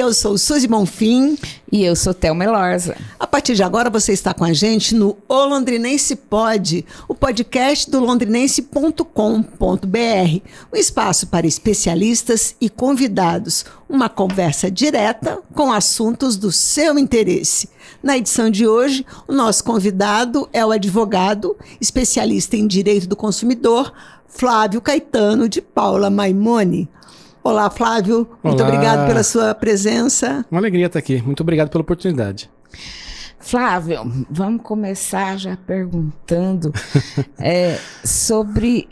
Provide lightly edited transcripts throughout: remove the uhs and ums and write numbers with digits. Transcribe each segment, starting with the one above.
eu sou Suzy Bonfim. E eu sou Thelma Elorza. A partir de agora você está com a gente no O Londrinense Pod, o podcast do londrinense.com.br. Um espaço para especialistas e convidados. Uma conversa direta com assuntos do seu interesse. Na edição de hoje, o nosso convidado é o advogado, especialista em direito do consumidor, Flávio Caetano de Paula Maimone. Olá, Flávio. Muito obrigado pela sua presença. Uma alegria estar aqui. Muito obrigado pela oportunidade. Flávio, vamos começar já perguntando sobre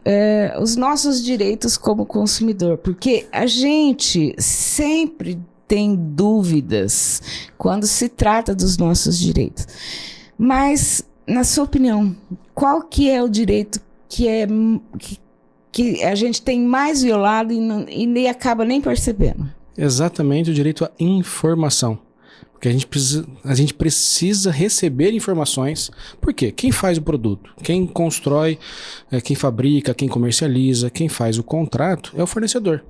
os nossos direitos como consumidor, porque a gente sempre tem dúvidas quando se trata dos nossos direitos. Mas, na sua opinião, qual que é o direito que a gente tem mais violado e nem acaba nem percebendo? Exatamente, o direito à informação. Porque a gente precisa receber informações. Por quê? Quem faz o produto, quem constrói, quem fabrica, quem comercializa, quem faz o contrato é o fornecedor.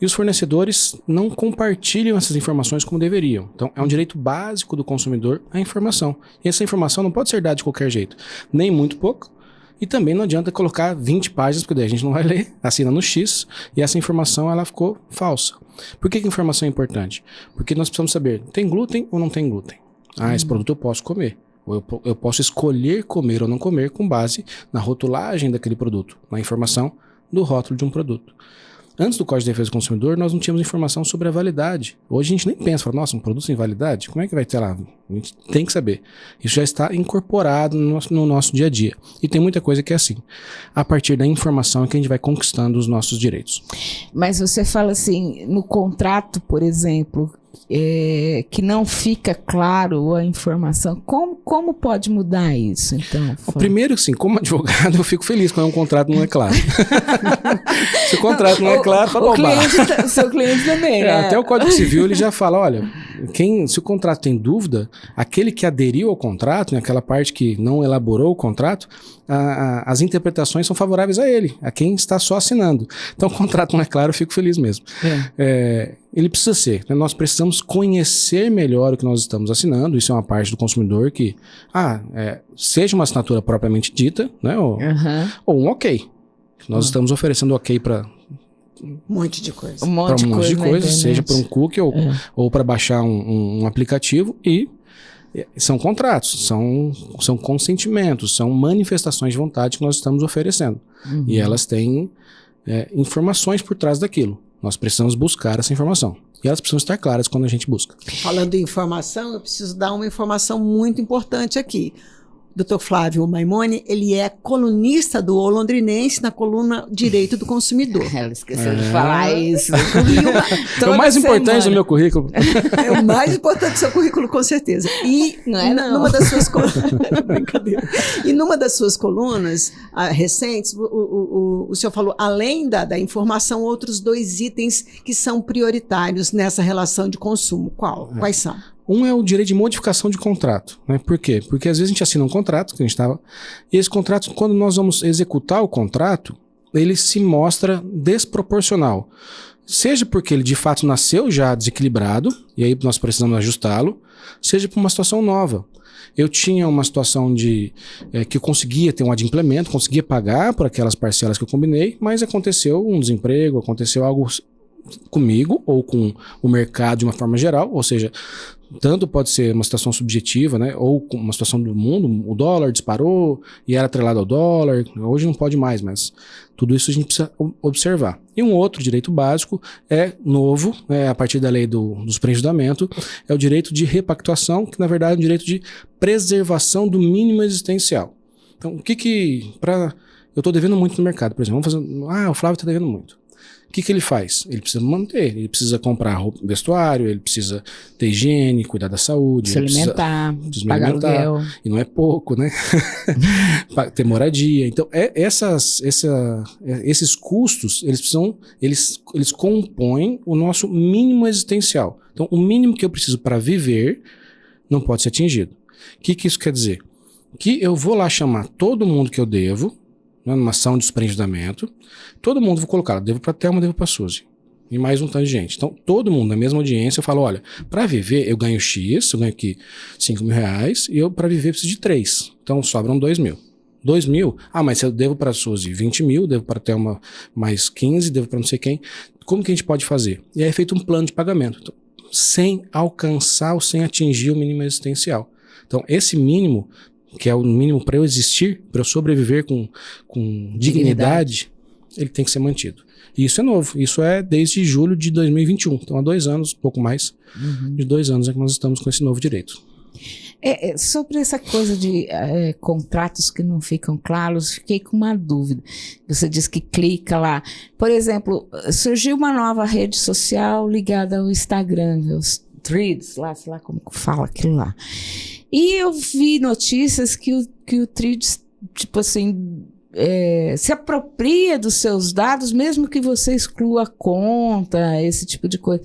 E os fornecedores não compartilham essas informações como deveriam. Então, é um direito básico do consumidor a informação. E essa informação não pode ser dada de qualquer jeito, nem muito pouco. E também não adianta colocar 20 páginas, porque daí a gente não vai ler, assina no X, e essa informação ela ficou falsa. Por que a informação é importante? Porque nós precisamos saber, tem glúten ou não tem glúten? Esse produto eu posso comer. Ou eu posso escolher comer ou não comer com base na rotulagem daquele produto, na informação do rótulo de um produto. Antes do Código de Defesa do Consumidor, nós não tínhamos informação sobre a validade. Hoje a gente nem pensa, fala, nossa, um produto sem validade? Como é que vai ter lá? A gente tem que saber. Isso já está incorporado no nosso dia a dia. E tem muita coisa que é assim. A partir da informação é que a gente vai conquistando os nossos direitos. Mas você fala assim, no contrato, por exemplo, que não fica claro a informação, como pode mudar isso, então? Primeiro, sim, como advogado, eu fico feliz quando um contrato não é claro. Se o contrato não é claro, fala o seu cliente também, né? Até o Código Civil, ele já fala, olha, se o contrato tem dúvida, aquele que aderiu ao contrato, naquela parte que não elaborou o contrato, as interpretações são favoráveis a ele, a quem está só assinando. Então, o contrato não é claro, eu fico feliz mesmo. Ele precisa ser, né? Nós precisamos conhecer melhor o que nós estamos assinando, isso é uma parte do consumidor que, seja uma assinatura propriamente dita, né? Ou um ok. Nós estamos oferecendo ok para um monte de coisa. Para um monte de coisa, seja para um cookie ou para baixar um aplicativo, e são contratos, são consentimentos, são manifestações de vontade que nós estamos oferecendo. E elas têm informações por trás daquilo. Nós precisamos buscar essa informação. E elas precisam estar claras quando a gente busca. Falando em informação, eu preciso dar uma informação muito importante aqui. Dr. Flávio Maimone, ele é colunista do O Londrinense na coluna Direito do Consumidor. Ela esqueceu de falar isso. É o mais importante do meu currículo. É o mais importante do seu currículo, com certeza. E numa das suas brincadeira. E numa das suas colunas recentes, o senhor falou, além da informação, outros 2 itens que são prioritários nessa relação de consumo. Quais são? Um é o direito de modificação de contrato, né? Por quê? Porque às vezes a gente assina um contrato, e esse contrato, quando nós vamos executar o contrato, ele se mostra desproporcional. Seja porque ele de fato nasceu já desequilibrado, e aí nós precisamos ajustá-lo, seja por uma situação nova. Eu tinha uma situação que eu conseguia ter um adimplemento, conseguia pagar por aquelas parcelas que eu combinei, mas aconteceu um desemprego, aconteceu algo comigo ou com o mercado de uma forma geral, ou seja, tanto pode ser uma situação subjetiva, né, ou uma situação do mundo, o dólar disparou e era atrelado ao dólar, hoje não pode mais, mas tudo isso a gente precisa observar. E um outro direito básico novo, a partir da lei dos pré-julgamento, é o direito de repactuação, que na verdade é um direito de preservação do mínimo existencial. Então, eu estou devendo muito no mercado, por exemplo, o Flávio está devendo muito. O que ele faz? Ele precisa manter, ele precisa comprar vestuário, ele precisa ter higiene, cuidar da saúde. Se alimentar, pagar aluguel. E não é pouco, né? Ter moradia. Então, esses custos, eles compõem o nosso mínimo existencial. Então, o mínimo que eu preciso para viver não pode ser atingido. O que isso quer dizer? Que eu vou lá chamar todo mundo que eu devo, numa ação de desprendimento, todo mundo vou colocar, devo para a Thelma, devo para a Suzy. e mais um tanto de gente. Então, todo mundo na mesma audiência fala, olha, para viver eu ganho X, eu ganho aqui R$5.000, e eu para viver preciso de 3. Então, sobram 2.000. 2.000, mas eu devo para a Suzy 20.000, devo para Thelma mais 15, devo para não sei quem. Como que a gente pode fazer? E aí é feito um plano de pagamento, então, sem alcançar ou sem atingir o mínimo existencial. Então, esse mínimo, que é o mínimo para eu existir, para eu sobreviver com dignidade, ele tem que ser mantido. E isso é novo, isso é desde julho de 2021, então há 2 anos, pouco mais de 2 anos é que nós estamos com esse novo direito. Sobre essa coisa de contratos que não ficam claros, fiquei com uma dúvida. Você disse que clica lá. Por exemplo, surgiu uma nova rede social ligada ao Instagram, os Threads, lá, sei lá como fala aquilo lá. E eu vi notícias que o Threads, tipo assim, se apropria dos seus dados, mesmo que você exclua a conta, esse tipo de coisa.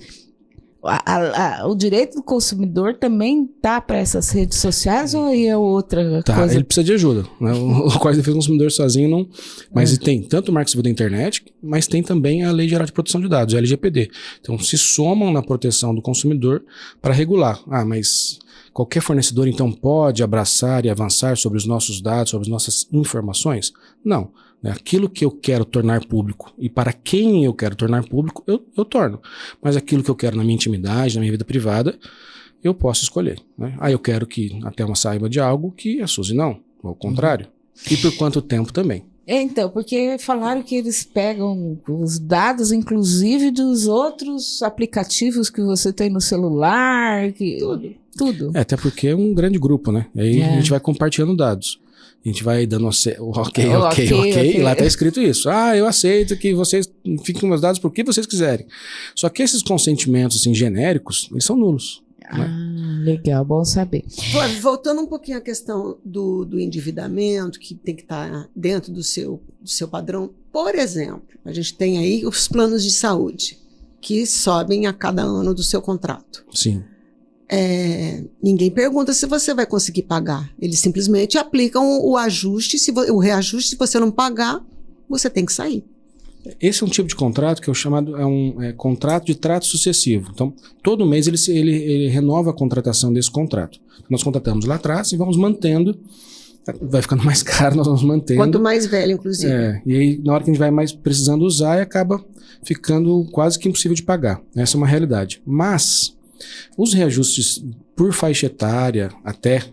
O direito do consumidor também tá para essas redes sociais ou é outra coisa? Ele precisa de ajuda, né? O Código de Defesa do Consumidor sozinho não... Mas tem tanto o Marco Civil da Internet, mas tem também a Lei Geral de Proteção de Dados, a LGPD. Então se somam na proteção do consumidor para regular. Mas qualquer fornecedor então pode abraçar e avançar sobre os nossos dados, sobre as nossas informações? Não. Aquilo que eu quero tornar público e para quem eu quero tornar público, eu torno. Mas aquilo que eu quero na minha intimidade, na minha vida privada, eu posso escolher. Né? Eu quero que a Thelma saiba de algo que a Suzy não, ao contrário. E por quanto tempo também. Então, porque falaram que eles pegam os dados, inclusive, dos outros aplicativos que você tem no celular, tudo. Até porque é um grande grupo, né? Aí a gente vai compartilhando dados. A gente vai dando ok, e lá está escrito isso. Eu aceito que vocês fiquem com meus dados por que vocês quiserem. Só que esses consentimentos assim, genéricos, eles são nulos. Né? Legal, bom saber. Voltando um pouquinho à questão do endividamento, que tem que estar dentro do seu padrão. Por exemplo, a gente tem aí os planos de saúde, que sobem a cada ano do seu contrato. Sim. Ninguém pergunta se você vai conseguir pagar. Eles simplesmente aplicam o ajuste, o reajuste. Se você não pagar, você tem que sair. Esse é um tipo de contrato que é o chamado contrato de trato sucessivo. Então, todo mês ele renova a contratação desse contrato. Nós contratamos lá atrás e vamos mantendo. Vai ficando mais caro, nós vamos mantendo. Quanto mais velho, inclusive. E aí, na hora que a gente vai mais precisando usar, acaba ficando quase que impossível de pagar. Essa é uma realidade. Mas os reajustes por faixa etária, até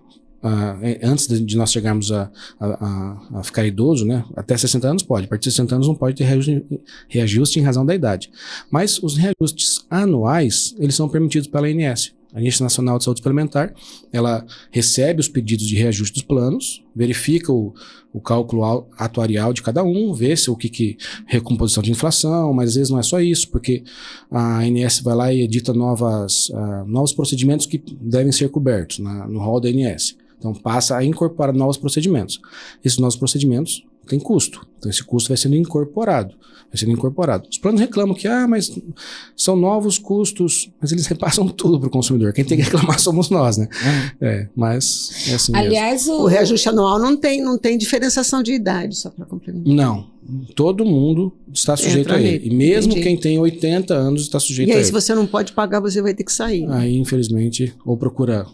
antes de nós chegarmos a ficar idoso, né? Até 60 anos pode, a partir de 60 anos não pode ter reajuste em razão da idade. Mas os reajustes anuais, eles são permitidos pela ANS. A Agência Nacional de Saúde Suplementar, ela recebe os pedidos de reajuste dos planos, verifica o cálculo atuarial de cada um, vê se o que recomposição de inflação, mas às vezes não é só isso, porque a ANS vai lá e edita novos procedimentos que devem ser cobertos no rol da ANS. Então passa a incorporar novos procedimentos. Esses novos procedimentos têm custo, então esse custo vai sendo incorporado. Os planos reclamam que, mas são novos custos, mas eles repassam tudo para o consumidor. Quem tem que reclamar somos nós, né? Mas é assim. Aliás, mesmo. O reajuste anual não tem diferenciação de idade, só para complementar. Não. Todo mundo está sujeito a ele. E mesmo quem tem 80 anos está sujeito a ele. E aí, se você não pode pagar, você vai ter que sair. Né? Aí, infelizmente, ou procura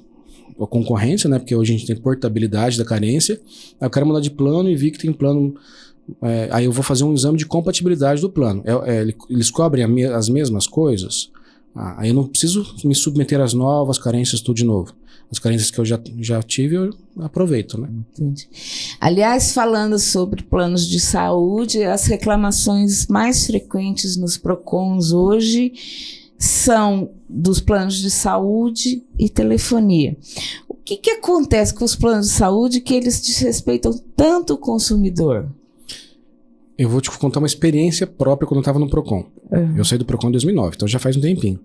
a concorrência, né? Porque hoje a gente tem portabilidade da carência. Aí eu quero mudar de plano e vi que tem plano. Aí eu vou fazer um exame de compatibilidade do plano. Eles cobrem as mesmas coisas. Aí eu não preciso me submeter às novas carências tudo de novo. As carências que eu já tive, eu aproveito, né? Entendi. Aliás, falando sobre planos de saúde, as reclamações mais frequentes nos PROCONs hoje são dos planos de saúde e telefonia. O que acontece com os planos de saúde que eles desrespeitam tanto o consumidor? Eu vou te contar uma experiência própria quando eu estava no PROCON. Eu saí do PROCON em 2009, então já faz um tempinho.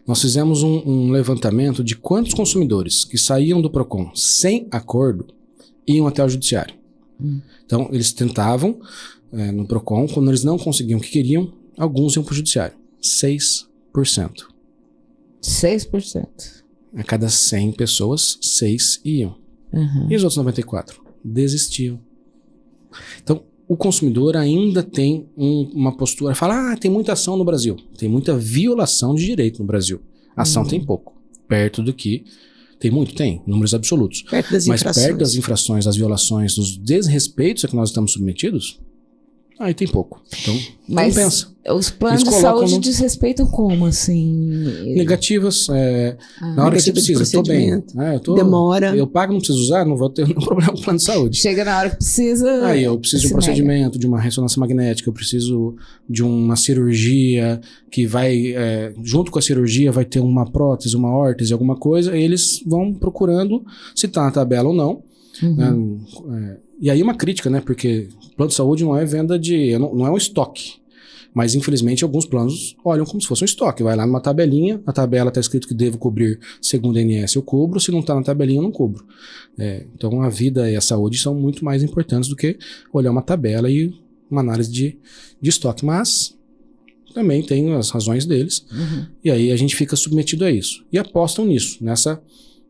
Nós fizemos um levantamento de quantos consumidores que saíam do PROCON sem acordo iam até o judiciário. Então, eles tentavam no PROCON, quando eles não conseguiam o que queriam, alguns iam para o judiciário. 6%. 6%. A cada 100 pessoas, 6 iam. E os outros 94? Desistiam. Então, o consumidor ainda tem uma postura, fala, tem muita ação no Brasil, tem muita violação de direito no Brasil. Ação tem pouco, perto do que tem muito, tem, números absolutos. Perto das Mas infrações. perto das infrações, das violações, dos desrespeitos a que nós estamos submetidos, aí tem pouco. Então, Mas compensa. os planos Eles de colocam saúde no- desrespeitam como, assim? Negativas, na hora que você Negativa de precisa, eu tô bem. procedimento, demora. Eu pago, não preciso usar, não vou ter nenhum problema com o plano de saúde. Chega na hora que precisa. Aí eu preciso de um se procedimento, de uma ressonância magnética, eu preciso de uma cirurgia que vai, junto com a cirurgia, vai ter uma prótese, uma órtese, alguma coisa, e eles vão procurando se tá na tabela ou não. Uhum. E aí uma crítica, né? Porque plano de saúde não é venda não é um estoque. Mas, infelizmente, alguns planos olham como se fosse um estoque. Vai lá numa tabelinha, na tabela está escrito que devo cobrir segundo a ANS, eu cubro. Se não está na tabelinha, eu não cubro. Então, a vida e a saúde são muito mais importantes do que olhar uma tabela e uma análise de estoque. Mas também tem as razões deles. Uhum. E aí a gente fica submetido a isso. E apostam nisso,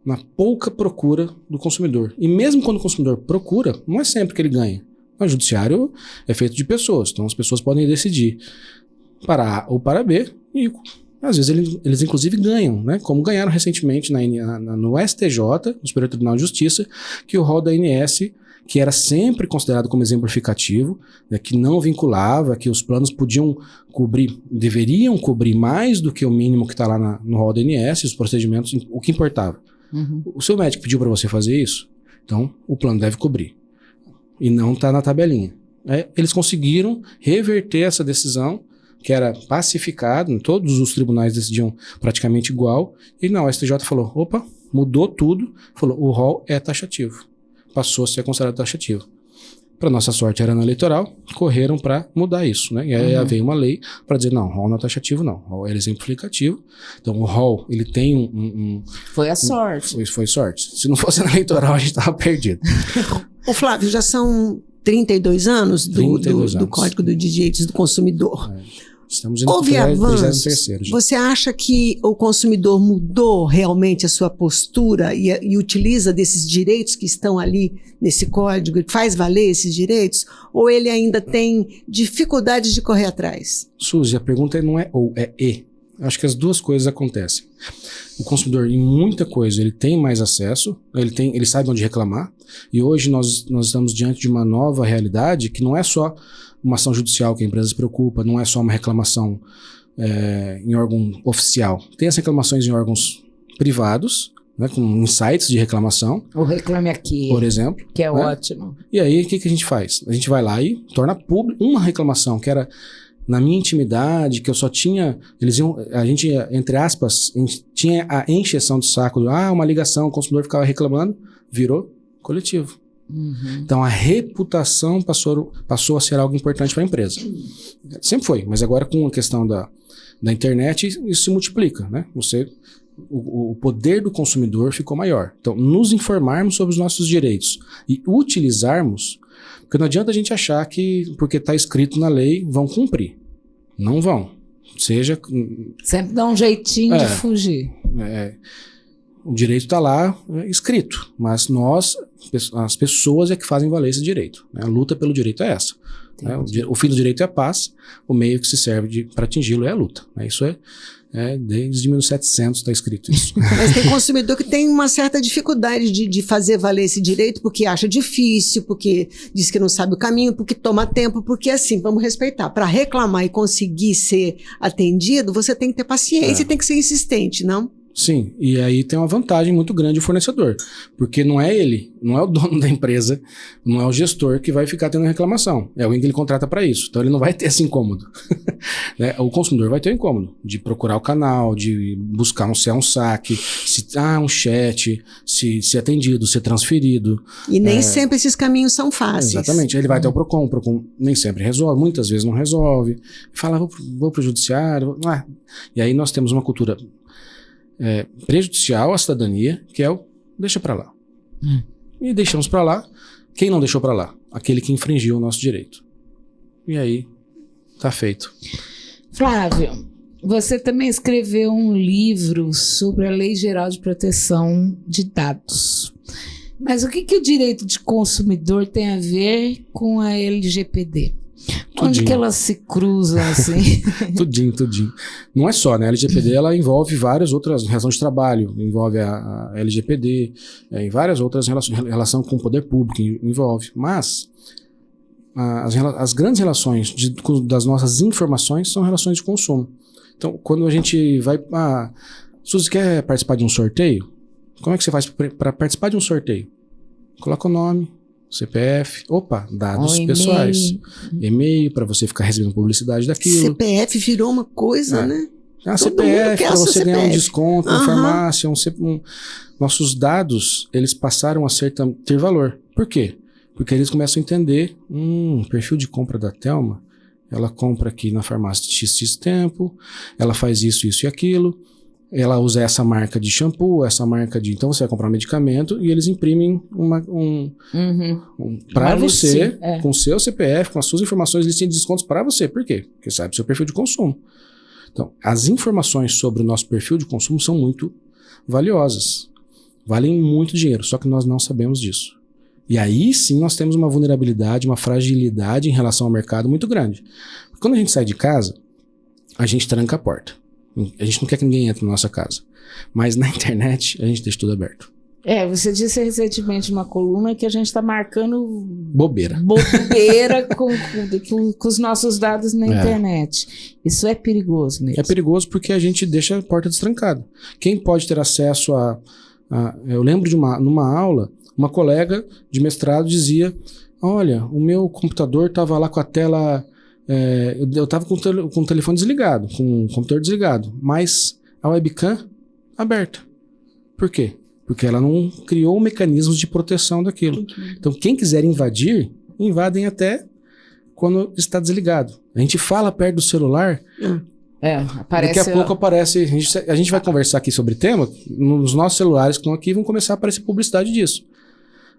na pouca procura do consumidor. E mesmo quando o consumidor procura, não é sempre que ele ganha. O judiciário é feito de pessoas, então as pessoas podem decidir para A ou para B, e às vezes eles inclusive ganham, né? Como ganharam recentemente no STJ, no Superior Tribunal de Justiça, que o rol da ANS, que era sempre considerado como exemplificativo, né, que não vinculava, que os planos deveriam cobrir mais do que o mínimo que está lá no rol da ANS, os procedimentos, o que importava. Uhum. O seu médico pediu para você fazer isso, então o plano deve cobrir. E não está na tabelinha. Eles conseguiram reverter essa decisão, que era pacificada, todos os tribunais decidiam praticamente igual, e não, o STJ falou, opa, mudou tudo, falou, o rol é taxativo. Passou a ser considerado taxativo. Para nossa sorte, era ano eleitoral, correram para mudar isso, né? E aí veio uma lei para dizer, não, rol não é taxativo, não. Rol é exemplificativo. Então, o rol, ele tem Foi a sorte. Foi sorte. Se não fosse ano eleitoral, a gente estava perdido. Ô Flávio, já são 32 anos do 32 anos. Código de Direitos do Consumidor. Estamos indo Houve para o avanços? 33º. Você acha que o consumidor mudou realmente a sua postura e utiliza desses direitos que estão ali nesse código e faz valer esses direitos? Ou ele ainda tem dificuldades de correr atrás? Suzy, a pergunta não é ou, é e. Acho que as duas coisas acontecem. O consumidor, em muita coisa, ele tem mais acesso, ele sabe onde reclamar, e hoje nós estamos diante de uma nova realidade que não é só uma ação judicial que a empresa se preocupa, não é só uma reclamação em órgão oficial. Tem as reclamações em órgãos privados, né, com sites de reclamação, O Reclame Aqui, por exemplo. que é né? ótimo. E aí, o que a gente faz? A gente vai lá e torna público uma reclamação que era na minha intimidade, que eu só tinha... a gente, entre aspas, tinha a encheção de saco, uma ligação, o consumidor ficava reclamando, virou coletivo. Uhum. Então, a reputação passou a ser algo importante para a empresa. Sempre foi, mas agora com a questão da internet, isso se multiplica, né? O poder do consumidor ficou maior. Então, nos informarmos sobre os nossos direitos e utilizarmos, porque não adianta a gente achar que, porque está escrito na lei, vão cumprir. Não vão. Sempre dá um jeitinho de fugir. O direito está lá escrito, mas as pessoas é que fazem valer esse direito. Né? A luta pelo direito é essa. Né? O fim do direito é a paz, o meio que se serve para atingi-lo é a luta. Né? Isso desde 1700 está escrito isso. Mas tem consumidor que tem uma certa dificuldade de fazer valer esse direito porque acha difícil, porque diz que não sabe o caminho, porque toma tempo, porque assim, vamos respeitar. Para reclamar e conseguir ser atendido, você tem que ter paciência e tem que ser insistente, não? Sim, e aí tem uma vantagem muito grande o fornecedor, porque não é ele, não é o dono da empresa, não é o gestor que vai ficar tendo reclamação, é alguém que ele contrata para isso, então ele não vai ter esse incômodo. Né? O consumidor vai ter o incômodo de procurar o canal, de buscar se é um saque, se um chat, se é atendido, se é transferido. E nem sempre esses caminhos são fáceis. Exatamente, ele vai até o Procon nem sempre resolve, muitas vezes não resolve, fala, vou pro judiciário, e aí nós temos uma cultura prejudicial à cidadania, que é o deixa para lá. E deixamos para lá. Quem não deixou para lá? Aquele que infringiu o nosso direito. E aí, tá feito. Flávio, você também escreveu um livro sobre a Lei Geral de Proteção de Dados. Mas o que o direito de consumidor tem a ver com a LGPD? Onde que elas se cruzam assim? Tudinho. Não é só, né? A LGPD ela envolve várias outras relações de trabalho, envolve a LGPD, em várias outras relação com o poder público, envolve. Mas as grandes relações das nossas informações são relações de consumo. Então, quando a gente vai... Suzy, quer participar de um sorteio? Como é que você faz para participar de um sorteio? Coloca o nome, CPF, dados pessoais, e-mail para você ficar recebendo publicidade daquilo. CPF virou uma coisa, né? CPF para você ganhar um desconto na farmácia. Nossos dados, eles passaram a ter valor. Por quê? Porque eles começam a entender, perfil de compra da Thelma, ela compra aqui na farmácia de X tempo, ela faz isso e aquilo. Ela usa essa marca de shampoo, essa marca de... Então você vai comprar um medicamento e eles imprimem para você, com o seu CPF, com as suas informações, listinha de descontos para você. Por quê? Porque sabe o seu perfil de consumo. Então, as informações sobre o nosso perfil de consumo são muito valiosas. Valem muito dinheiro, só que nós não sabemos disso. E aí sim nós temos uma vulnerabilidade, uma fragilidade em relação ao mercado muito grande. Porque quando a gente sai de casa, a gente tranca a porta. A gente não quer que ninguém entre na nossa casa. Mas na internet, a gente deixa tudo aberto. Você disse recentemente numa coluna que a gente está marcando... Bobeira com os nossos dados na internet. Isso é perigoso mesmo. É perigoso porque a gente deixa a porta destrancada. Quem pode ter acesso eu lembro numa aula, uma colega de mestrado dizia: olha, o meu computador estava lá com a tela... eu estava com o telefone desligado, com o computador desligado, mas a webcam aberta. Por quê? Porque ela não criou mecanismos de proteção daquilo. Então, quem quiser invadir, invadem até quando está desligado. A gente fala perto do celular, aparece, daqui a pouco aparece... A gente vai conversar aqui sobre o tema, nos nossos celulares que estão aqui vão começar a aparecer publicidade disso.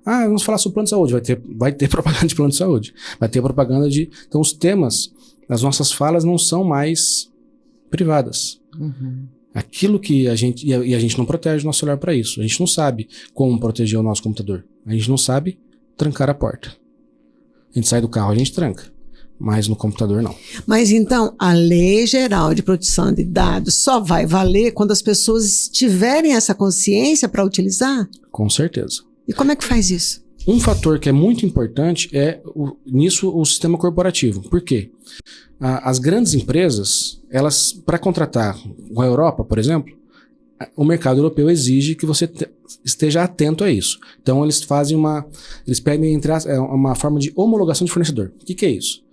Vamos falar sobre plano de saúde. Vai ter propaganda de plano de saúde. Vai ter propaganda de... Então, os temas, as nossas falas não são mais privadas. Aquilo que a gente... E a gente não protege o nosso celular para isso. A gente não sabe como proteger o nosso computador. A gente não sabe trancar a porta. A gente sai do carro, a gente tranca. Mas no computador, não. Mas então, a Lei Geral de Proteção de Dados só vai valer quando as pessoas tiverem essa consciência para utilizar? Com certeza. E como é que faz isso? Um fator que é muito importante é o sistema corporativo. Por quê? As grandes empresas, elas, para contratar com a Europa, por exemplo, o mercado europeu exige que você esteja atento a isso. Então, eles pedem uma forma de homologação de fornecedor. O que é isso?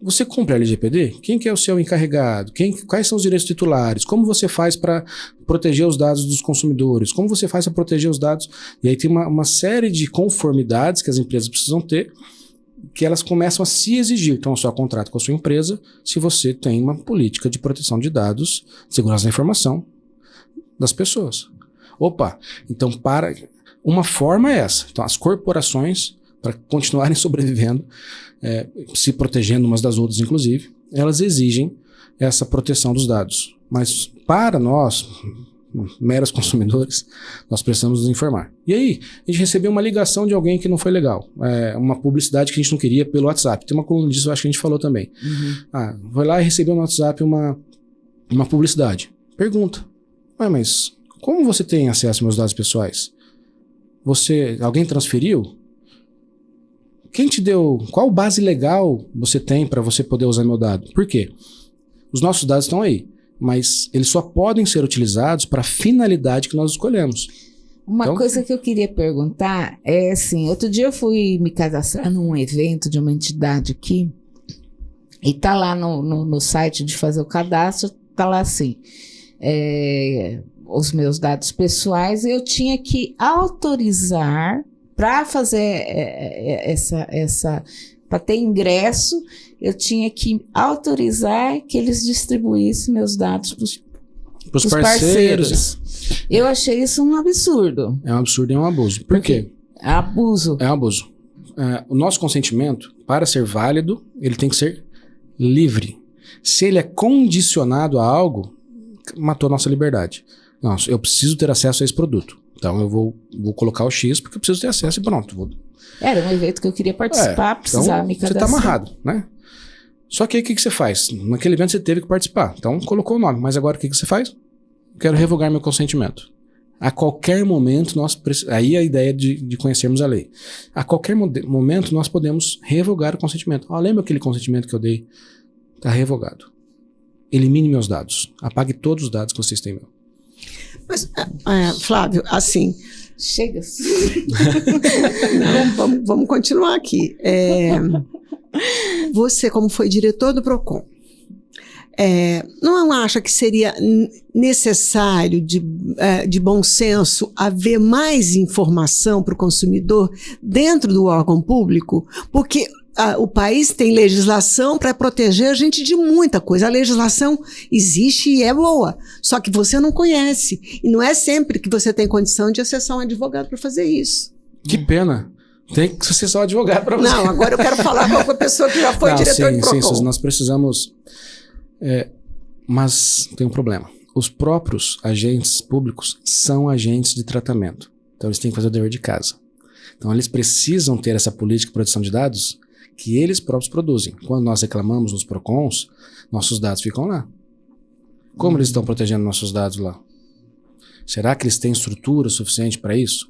Você compra a LGPD? Quem que é o seu encarregado? Quais são os direitos titulares? Como você faz para proteger os dados dos consumidores? Como você faz para proteger os dados? E aí tem uma série de conformidades que as empresas precisam ter, que elas começam a se exigir. Então, eu só contrato com a sua empresa se você tem uma política de proteção de dados, segurança da informação das pessoas. Então, uma forma é essa. Então, as corporações, para continuarem sobrevivendo, se protegendo umas das outras, inclusive, elas exigem essa proteção dos dados. Mas para nós, meros consumidores, nós precisamos nos informar. E aí, a gente recebeu uma ligação de alguém que não foi legal. Uma publicidade que a gente não queria pelo WhatsApp. Tem uma coluna disso, eu acho que a gente falou também. Foi lá e recebeu no WhatsApp uma publicidade. Pergunta: mas como você tem acesso aos meus dados pessoais? Alguém transferiu? Quem te deu? Qual base legal você tem para você poder usar meu dado? Por quê? Os nossos dados estão aí, mas eles só podem ser utilizados para a finalidade que nós escolhemos. Uma coisa que eu queria perguntar é assim, outro dia eu fui me cadastrar num evento de uma entidade aqui, e tá lá no site de fazer o cadastro, tá lá assim, os meus dados pessoais, eu tinha que autorizar para fazer para ter ingresso, eu tinha que autorizar que eles distribuíssem meus dados para os parceiros. Eu achei isso um absurdo. É um absurdo e é um abuso. Por quê? É abuso. É um abuso. O nosso consentimento, para ser válido, ele tem que ser livre. Se ele é condicionado a algo, matou a nossa liberdade. Eu preciso ter acesso a esse produto. Então eu vou colocar o X porque eu preciso ter acesso e pronto. Era um evento que eu queria participar, precisava me Você cadastrar. está amarrado, né? Só que aí o que você faz? Naquele evento você teve que participar. Então colocou o nome, mas agora o que você faz? Quero revogar meu consentimento. A qualquer momento aí a ideia de conhecermos a lei. A qualquer momento nós podemos revogar o consentimento. Lembra aquele consentimento que eu dei? Está revogado. Elimine meus dados. Apague todos os dados que vocês têm meu. Mas, Flávio, assim... Chega. Não, vamos continuar aqui. Você, como foi diretor do PROCON, não acha que seria necessário, de bom senso, haver mais informação para o consumidor dentro do órgão público? Porque o país tem legislação para proteger a gente de muita coisa. A legislação existe e é boa, só que você não conhece. E não é sempre que você tem condição de acessar um advogado para fazer isso. Que pena. Tem que acessar um advogado para você. Não, agora eu quero falar com a pessoa que já foi diretor do PROCON. Sim, nós precisamos... mas tem um problema. Os próprios agentes públicos são agentes de tratamento. Então eles têm que fazer o dever de casa. Então eles precisam ter essa política de proteção de dados que eles próprios produzem. Quando nós reclamamos nos PROCONs, nossos dados ficam lá. Como eles estão protegendo nossos dados lá? Será que eles têm estrutura suficiente para isso?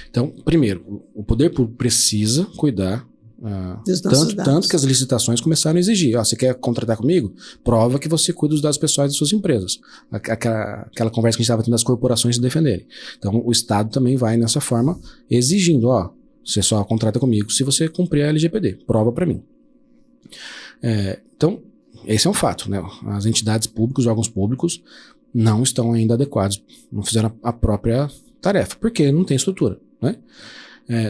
Então, primeiro, o poder público precisa cuidar, tanto que as licitações começaram a exigir. Você quer contratar comigo? Prova que você cuida dos dados pessoais das suas empresas. Aquela conversa que a gente estava tendo das corporações se defenderem. Então, o Estado também vai nessa forma exigindo, você só contrata comigo se você cumprir a LGPD. Prova para mim. Então, esse é um fato, né? As entidades públicas, os órgãos públicos, não estão ainda adequados, não fizeram a própria tarefa, porque não tem estrutura, né?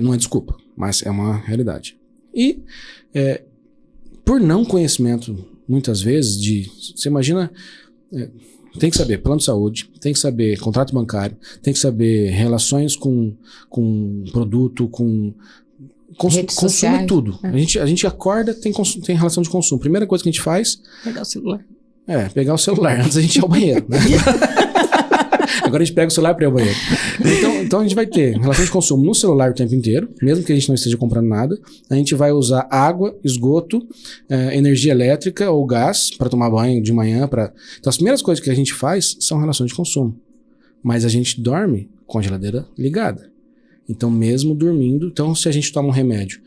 Não é desculpa, mas é uma realidade. E, por não conhecimento, muitas vezes, você imagina... tem que saber plano de saúde, tem que saber contrato bancário, tem que saber relações com produto, consumo e tudo. A gente acorda, tem relação de consumo. Primeira coisa que a gente faz... Pegar o celular. Pegar o celular antes da gente ir ao banheiro, né? Agora a gente pega o celular para ir ao banheiro. Então a gente vai ter relação de consumo no celular o tempo inteiro, mesmo que a gente não esteja comprando nada. A gente vai usar água, esgoto, energia elétrica ou gás para tomar banho de manhã. Então as primeiras coisas que a gente faz são relações de consumo. Mas a gente dorme com a geladeira ligada. Então mesmo dormindo, se a gente toma um remédio,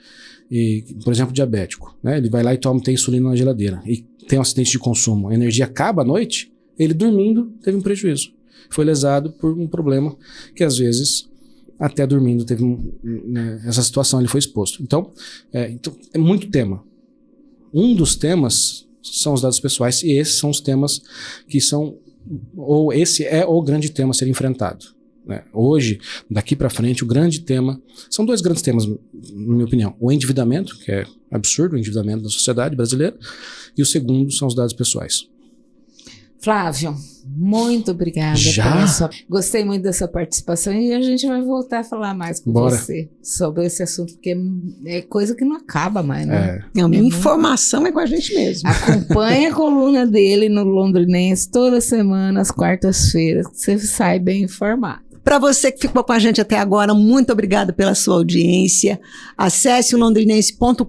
por exemplo, diabético, né? Ele vai lá e tem insulina na geladeira e tem um acidente de consumo, a energia acaba à noite, ele dormindo teve um prejuízo. Foi lesado por um problema que às vezes até dormindo teve essa situação, ele foi exposto. Então é muito tema. Um dos temas são os dados pessoais e esses são os temas que esse é o grande tema a ser enfrentado, né? Hoje, daqui para frente, o grande tema, são dois grandes temas, na minha opinião. O endividamento, que é absurdo, o endividamento da sociedade brasileira, e o segundo são os dados pessoais. Flávio, muito obrigada. Gostei muito dessa participação e a gente vai voltar a falar mais com você sobre esse assunto, porque é coisa que não acaba mais, né? Informação é com a gente mesmo. Acompanhe a coluna dele no Londrinense toda semana, às quartas-feiras, você sai bem informado. Para você que ficou com a gente até agora, muito obrigada pela sua audiência. Acesse o londrinense.com.br.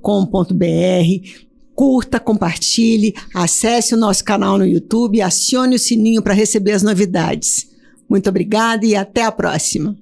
Curta, compartilhe, acesse o nosso canal no YouTube e acione o sininho para receber as novidades. Muito obrigada e até a próxima.